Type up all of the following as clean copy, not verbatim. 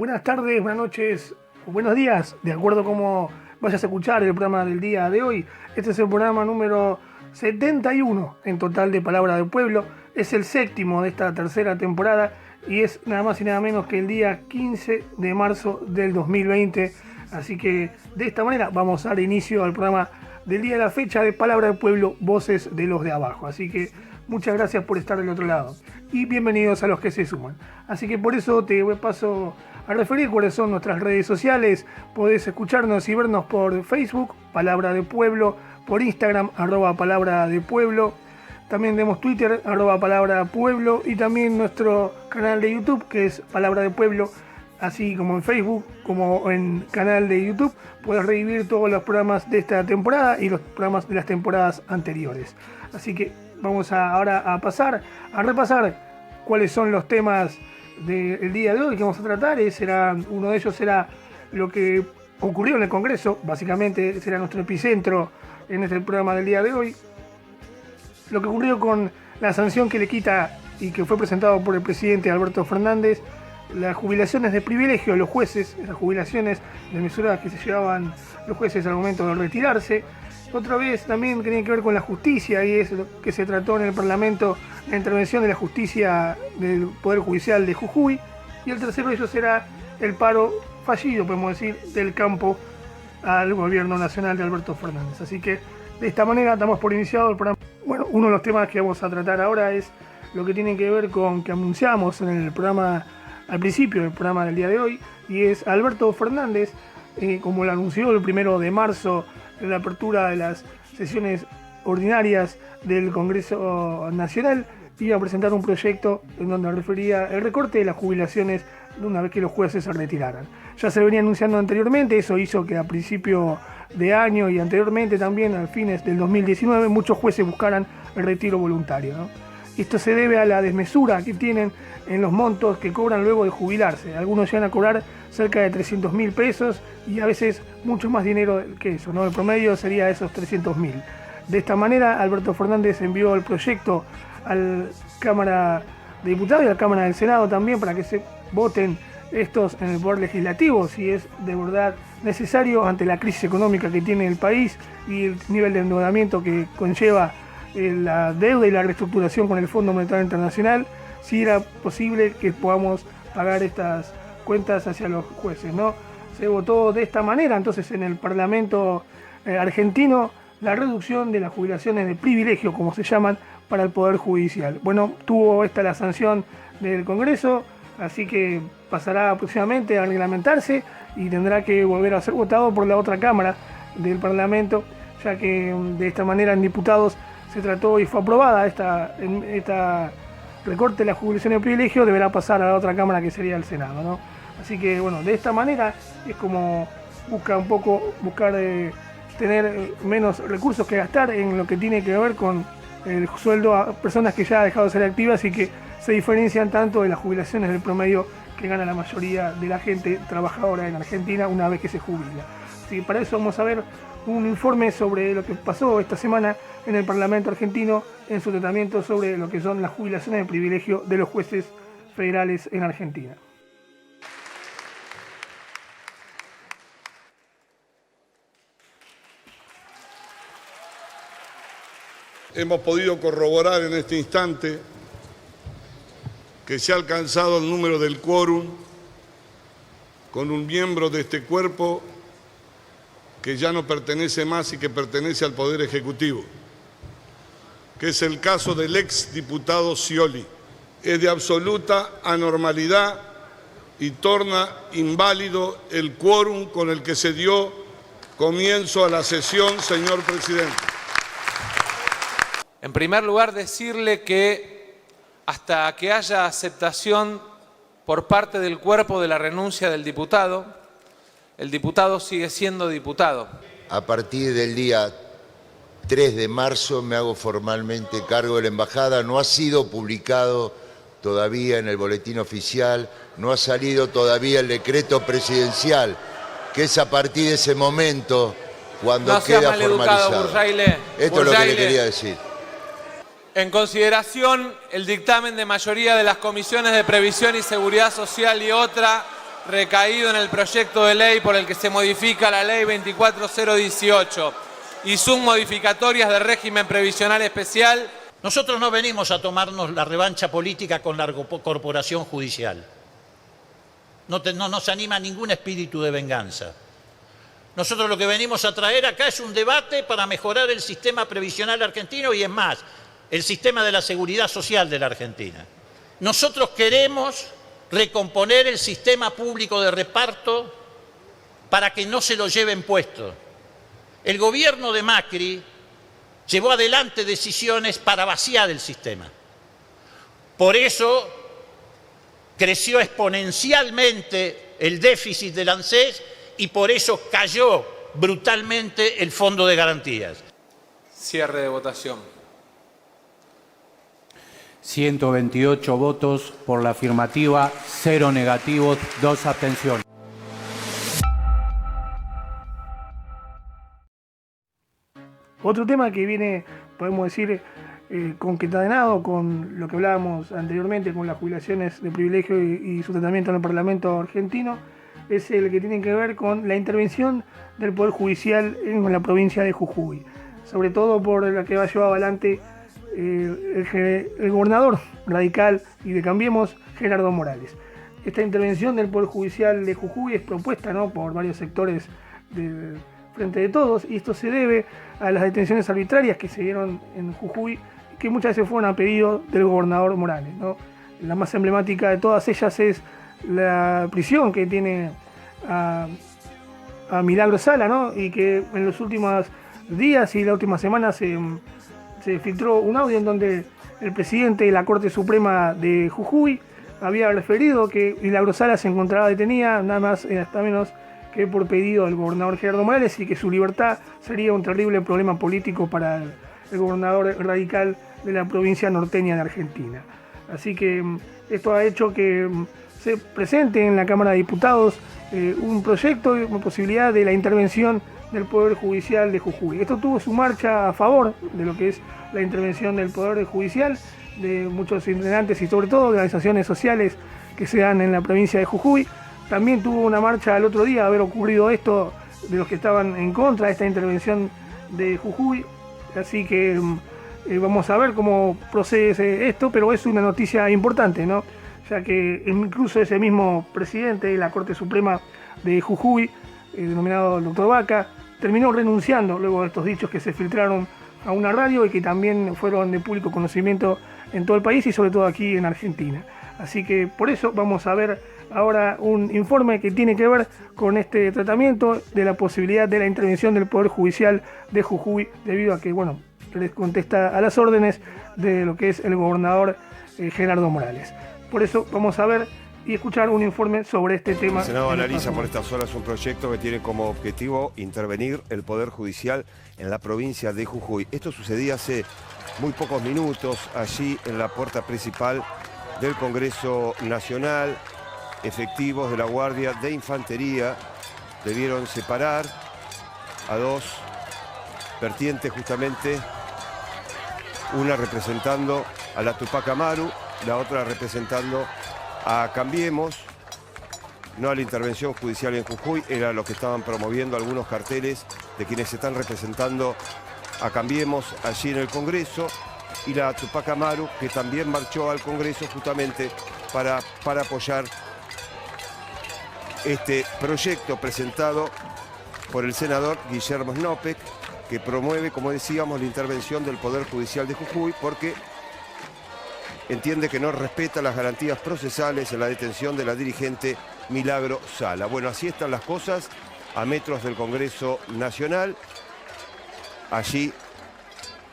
buenas tardes, buenas noches o buenos días, de acuerdo a cómo vayas a escuchar el programa del día de hoy. Este es el programa número 71 en total de Palabra del Pueblo. Es el séptimo de esta tercera temporada y es nada más y nada menos que el día 15 de marzo del 2020. Así que de esta manera vamos a dar inicio al programa del día de la fecha de Palabra del Pueblo, Voces de los de Abajo. Así que muchas gracias por estar del otro lado y bienvenidos a los que se suman. Así que por eso te paso a referir cuáles son nuestras redes sociales. Podés escucharnos y vernos por Facebook, Palabra de Pueblo, por Instagram, @Palabra de Pueblo. También tenemos Twitter, @Palabra Pueblo, y también nuestro canal de YouTube, que es Palabra de Pueblo. Así como en Facebook, como en canal de YouTube, puedes revivir todos los programas de esta temporada y los programas de las temporadas anteriores. Así que vamos ahora a pasar a repasar cuáles son los temas del día de hoy que vamos a tratar. Uno de ellos será lo que ocurrió en el Congreso, básicamente será nuestro epicentro en este programa del día de hoy. Lo que ocurrió con la sanción que le quita y que fue presentado por el presidente Alberto Fernández, las jubilaciones de privilegio de los jueces, las jubilaciones de mesuradas que se llevaban los jueces al momento de retirarse. Otra vez también tiene que ver con la justicia, y es lo que se trató en el Parlamento, la intervención de la justicia del Poder Judicial de Jujuy. Y el tercero de ellos será el paro fallido, podemos decir, del campo al gobierno nacional de Alberto Fernández. Así que de esta manera damos por iniciado el programa. Bueno, uno de los temas que vamos a tratar ahora es lo que tiene que ver con que anunciamos en el programa al principio del programa del día de hoy, y es Alberto Fernández, como lo anunció el 1 de marzo en la apertura de las sesiones ordinarias del Congreso Nacional, iba a presentar un proyecto en donde refería el recorte de las jubilaciones de una vez que los jueces se retiraran. Ya se venía anunciando anteriormente, eso hizo que a principio de año y anteriormente también a fines del 2019 muchos jueces buscaran el retiro voluntario, ¿no? Esto se debe a la desmesura que tienen en los montos que cobran luego de jubilarse. Algunos llegan a cobrar cerca de 300.000 pesos y a veces mucho más dinero que eso, ¿no? El promedio sería esos 300.000. De esta manera, Alberto Fernández envió el proyecto a la Cámara de Diputados y a la Cámara del Senado también para que se voten estos en el Poder Legislativo, si es de verdad necesario ante la crisis económica que tiene el país y el nivel de endeudamiento que conlleva la deuda y la reestructuración con el Fondo Monetario Internacional, si era posible que podamos pagar estas cuentas hacia los jueces, ¿no? Se votó de esta manera entonces en el Parlamento argentino la reducción de las jubilaciones de privilegio, como se llaman, para el Poder Judicial. Bueno, tuvo esta la sanción del Congreso, así que pasará próximamente a reglamentarse y tendrá que volver a ser votado por la otra Cámara del ya que de esta manera en diputados se trató y fue aprobada esta recorte de la jubilación de privilegio, deberá pasar a la otra Cámara que sería el Senado, ¿no? Así que bueno, de esta manera es como buscar tener menos recursos que gastar en lo que tiene que ver con el sueldo a personas que ya han dejado de ser activas y que se diferencian tanto de las jubilaciones del promedio que gana la mayoría de la gente trabajadora en Argentina una vez que se jubila. Así que para eso vamos a ver un informe sobre lo que pasó esta semana en el Parlamento argentino en su tratamiento sobre lo que son las jubilaciones de privilegio de los jueces federales en Argentina. Hemos podido corroborar en este instante que se ha alcanzado el número del quórum con un miembro de este cuerpo que ya no pertenece más y que pertenece al Poder Ejecutivo, que es el caso del exdiputado Scioli. Es de absoluta anormalidad y torna inválido el quórum con el que se dio comienzo a la sesión, señor presidente. En primer lugar, decirle que hasta que haya aceptación por parte del cuerpo de la renuncia del diputado, el diputado sigue siendo diputado. A partir del día 3 de marzo me hago formalmente cargo de la embajada. No ha sido publicado todavía en el boletín oficial, no ha salido todavía el decreto presidencial, que es a partir de ese momento cuando queda formalizado. Burjaile. Esto es lo que le quería decir. En consideración el dictamen de mayoría de las comisiones de Previsión y Seguridad Social y otra recaído en el proyecto de ley por el que se modifica la ley 24018 y sus modificatorias de régimen previsional especial. Nosotros no venimos a tomarnos la revancha política con la corporación judicial. No nos anima ningún espíritu de venganza. Nosotros lo que venimos a traer acá es un debate para mejorar el sistema previsional argentino y, es más, el sistema de la seguridad social de la Argentina. Nosotros queremos recomponer el sistema público de reparto para que no se lo lleven puestos. El gobierno de Macri llevó adelante decisiones para vaciar el sistema. Por eso creció exponencialmente el déficit del ANSES y por eso cayó brutalmente el Fondo de Garantías. Cierre de votación. 128 votos por la afirmativa, 0 negativos, 2 abstenciones. Otro tema que viene, podemos decir, concatenado con lo que hablábamos anteriormente, con las jubilaciones de privilegio y su tratamiento en el Parlamento argentino, es el que tiene que ver con la intervención del Poder Judicial en la provincia de Jujuy, sobre todo por la que va llevado adelante el gobernador radical y de Cambiemos, Gerardo Morales. Esta intervención del Poder Judicial de Jujuy es propuesta, ¿no?, por varios sectores del Frente de Todos, y esto se debe a las detenciones arbitrarias que se dieron en Jujuy, que muchas veces fueron a pedido del gobernador Morales, ¿no? La más emblemática de todas ellas es la prisión que tiene a Milagro Sala, ¿no?, y que en los últimos días y la última semana se filtró un audio en donde el presidente de la Corte Suprema de Jujuy había referido que Milagro Sala se encontraba detenida nada más hasta menos que por pedido del gobernador Gerardo Morales, y que su libertad sería un terrible problema político para el gobernador radical de la provincia norteña de Argentina. Así que esto ha hecho que se presente en la Cámara de Diputados un proyecto, una posibilidad de la intervención del Poder Judicial de Jujuy. Esto tuvo su marcha a favor de lo que es la intervención del Poder Judicial, de muchos integrantes y sobre todo de organizaciones sociales que se dan en la provincia de Jujuy. También tuvo una marcha el otro día de haber ocurrido esto, de los que estaban en contra de esta intervención de Jujuy. Así que vamos a ver cómo procede esto, pero es una noticia importante, ¿no?, ya que incluso ese mismo presidente de la Corte Suprema de Jujuy, denominado el doctor Vaca, terminó renunciando luego de estos dichos que se filtraron a una radio y que también fueron de público conocimiento en todo el país y sobre todo aquí en Argentina. Así que por eso vamos a ver ahora un informe que tiene que ver con este tratamiento de la posibilidad de la intervención del Poder Judicial de Jujuy, debido a que, bueno, les contesta a las órdenes de lo que es el gobernador Gerardo Morales. Por eso vamos a ver y escuchar un informe sobre este tema. El Senado analiza por estas horas un proyecto que tiene como objetivo intervenir el Poder Judicial en la provincia de Jujuy. Esto sucedía hace muy pocos minutos allí en la puerta principal del Congreso Nacional. Efectivos de la Guardia de Infantería debieron separar a dos vertientes, justamente una representando a la Tupac Amaru, la otra representando a Cambiemos, no a la intervención judicial en Jujuy, era lo que estaban promoviendo algunos carteles de quienes están representando a Cambiemos allí en el Congreso, y la Tupac Amaru, que también marchó al Congreso justamente para apoyar este proyecto presentado por el senador Guillermo Snopek, que promueve, como decíamos, la intervención del Poder Judicial de Jujuy porque entiende que no respeta las garantías procesales en la detención de la dirigente Milagro Sala. Bueno, así están las cosas a metros del Congreso Nacional. Allí,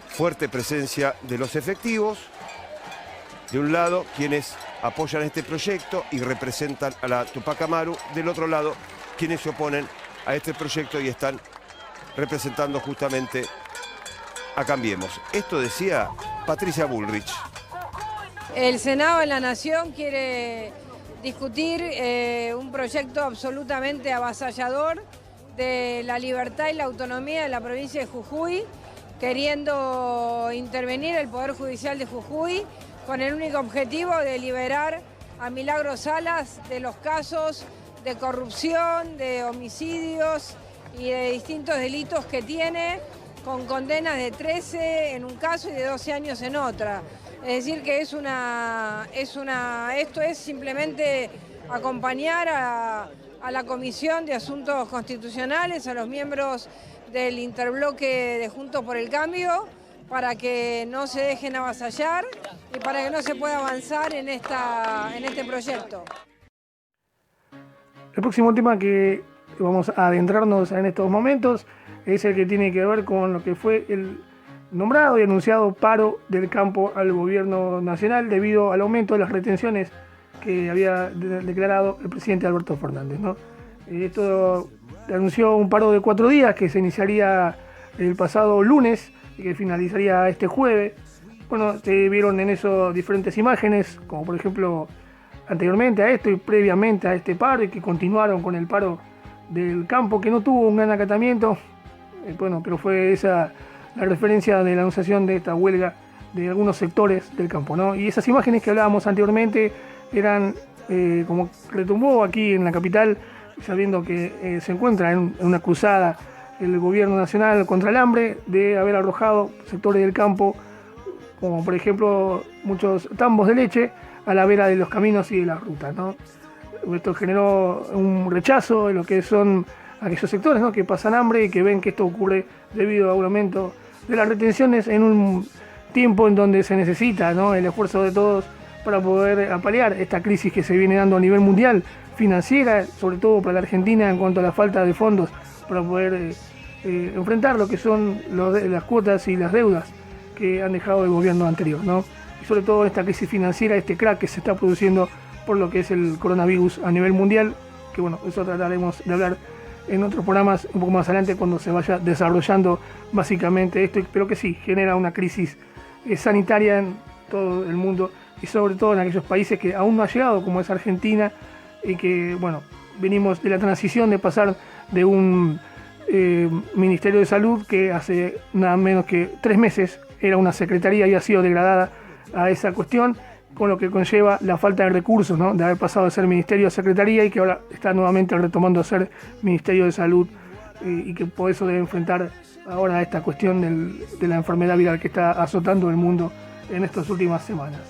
fuerte presencia de los efectivos. De un lado, quienes apoyan este proyecto y representan a la Tupac Amaru. Del otro lado, quienes se oponen a este proyecto y están representando justamente a Cambiemos. Esto decía Patricia Bullrich. El Senado de la Nación quiere discutir un proyecto absolutamente avasallador de la libertad y la autonomía de la provincia de Jujuy, queriendo intervenir el Poder Judicial de Jujuy con el único objetivo de liberar a Milagro Salas de los casos de corrupción, de homicidios y de distintos delitos que tiene, con condenas de 13 en un caso y de 12 años en otra. Es decir, que esto es simplemente acompañar a la Comisión de Asuntos Constitucionales, a los miembros del interbloque de Juntos por el Cambio, para que no se dejen avasallar y para que no se pueda avanzar en este proyecto. El próximo tema que vamos a adentrarnos en estos momentos es el que tiene que ver con lo que fue el nombrado y anunciado paro del campo al gobierno nacional debido al aumento de las retenciones que había declarado el presidente Alberto Fernández, ¿no? Esto anunció un paro de 4 días que se iniciaría el pasado lunes y que finalizaría este jueves. Bueno, se vieron en eso diferentes imágenes, como por ejemplo anteriormente a esto y previamente a este paro, y que continuaron con el paro del campo, que no tuvo un gran acatamiento, pero fue esa la referencia de la anunciación de esta huelga de algunos sectores del campo, ¿no? Y esas imágenes que hablábamos anteriormente eran como retumbó aquí en la capital, sabiendo que se encuentra en una cruzada el gobierno nacional contra el hambre, de haber arrojado sectores del campo, como por ejemplo muchos tambos de leche, a la vera de los caminos y de las rutas, ¿no? Esto generó un rechazo de lo que son aquellos sectores, ¿no?, que pasan hambre y que ven que esto ocurre debido a un aumento de las retenciones en un tiempo en donde se necesita, ¿no?, el esfuerzo de todos para poder paliar esta crisis que se viene dando a nivel mundial, financiera, sobre todo para la Argentina, en cuanto a la falta de fondos para poder enfrentar lo que son las cuotas y las deudas que han dejado el gobierno anterior, ¿no? Y sobre todo esta crisis financiera, este crack que se está produciendo por lo que es el coronavirus a nivel mundial, que bueno, eso trataremos de hablar en otros programas un poco más adelante cuando se vaya desarrollando básicamente esto, pero que sí genera una crisis sanitaria en todo el mundo y sobre todo en aquellos países que aún no ha llegado, como es Argentina, y que bueno, venimos de la transición de pasar de un Ministerio de Salud que hace nada menos que 3 meses era una secretaría y ha sido degradada a esa cuestión, con lo que conlleva la falta de recursos, ¿no?, de haber pasado de ser Ministerio a Secretaría y que ahora está nuevamente retomando a ser Ministerio de Salud, y que por eso debe enfrentar ahora esta cuestión de la enfermedad viral que está azotando el mundo en estas últimas semanas.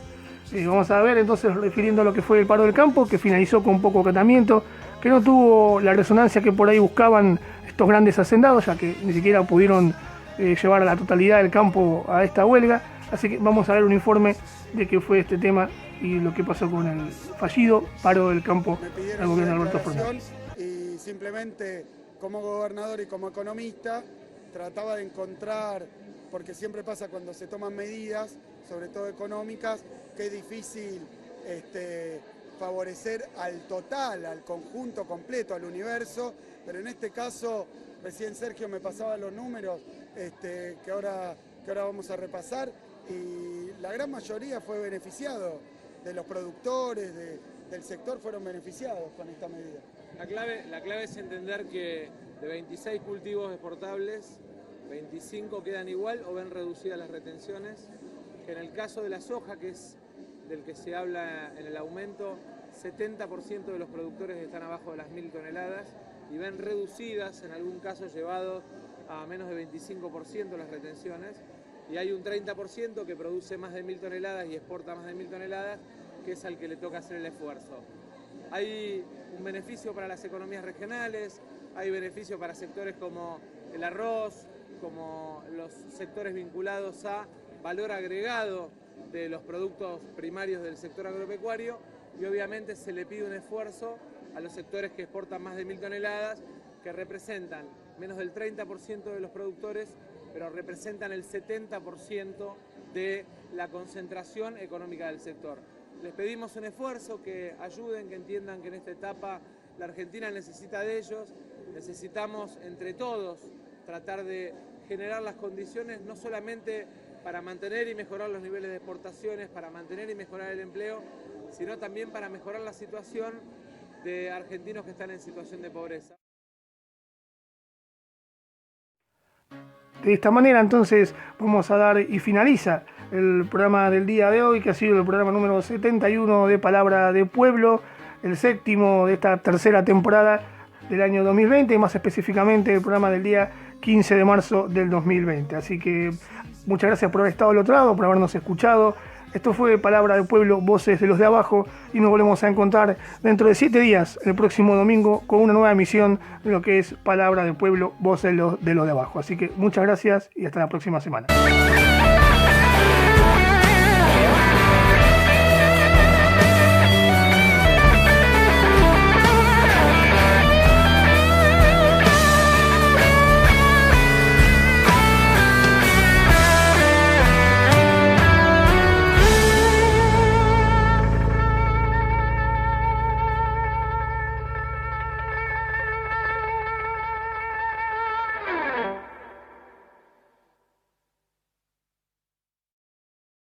Vamos a ver entonces, refiriendo a lo que fue el paro del campo, que finalizó con poco acatamiento, que no tuvo la resonancia que por ahí buscaban estos grandes hacendados, ya que ni siquiera pudieron llevar a la totalidad del campo a esta huelga. Así que vamos a ver un informe de qué fue este tema y lo que pasó con el fallido paro del campo al gobierno de Alberto Fernández. Y simplemente, como gobernador y como economista, trataba de encontrar, porque siempre pasa cuando se toman medidas, sobre todo económicas, que es difícil favorecer al total, al conjunto completo, al universo, pero en este caso, recién Sergio me pasaba los números que ahora vamos a repasar, y la gran mayoría fue beneficiado, de los productores, del sector fueron beneficiados con esta medida. La clave es entender que de 26 cultivos exportables, 25 quedan igual o ven reducidas las retenciones, que en el caso de la soja, que es del que se habla en el aumento, 70% de los productores están abajo de las 1000 toneladas y ven reducidas, en algún caso llevados a menos de 25% las retenciones, y hay un 30% que produce más de 1000 toneladas y exporta más de 1000 toneladas, que es al que le toca hacer el esfuerzo. Hay un beneficio para las economías regionales, hay beneficio para sectores como el arroz, como los sectores vinculados a valor agregado de los productos primarios del sector agropecuario, y obviamente se le pide un esfuerzo a los sectores que exportan más de 1000 toneladas, que representan menos del 30% de los productores, pero representan el 70% de la concentración económica del sector. Les pedimos un esfuerzo, que ayuden, que entiendan que en esta etapa la Argentina necesita de ellos, necesitamos entre todos tratar de generar las condiciones no solamente para mantener y mejorar los niveles de exportaciones, para mantener y mejorar el empleo, sino también para mejorar la situación de argentinos que están en situación de pobreza. De esta manera entonces vamos a dar y finaliza el programa del día de hoy, que ha sido el programa número 71 de Palabra de Pueblo. el séptimo de esta tercera temporada del año 2020, y más específicamente el programa del día 15 de marzo del 2020. Así que muchas gracias por haber estado al otro lado, por habernos escuchado. Esto fue Palabra del Pueblo, Voces de los de Abajo, y nos volvemos a encontrar dentro de 7 días, el próximo domingo, con una nueva emisión de lo que es Palabra del Pueblo, Voces de los de Abajo. Así que muchas gracias y hasta la próxima semana.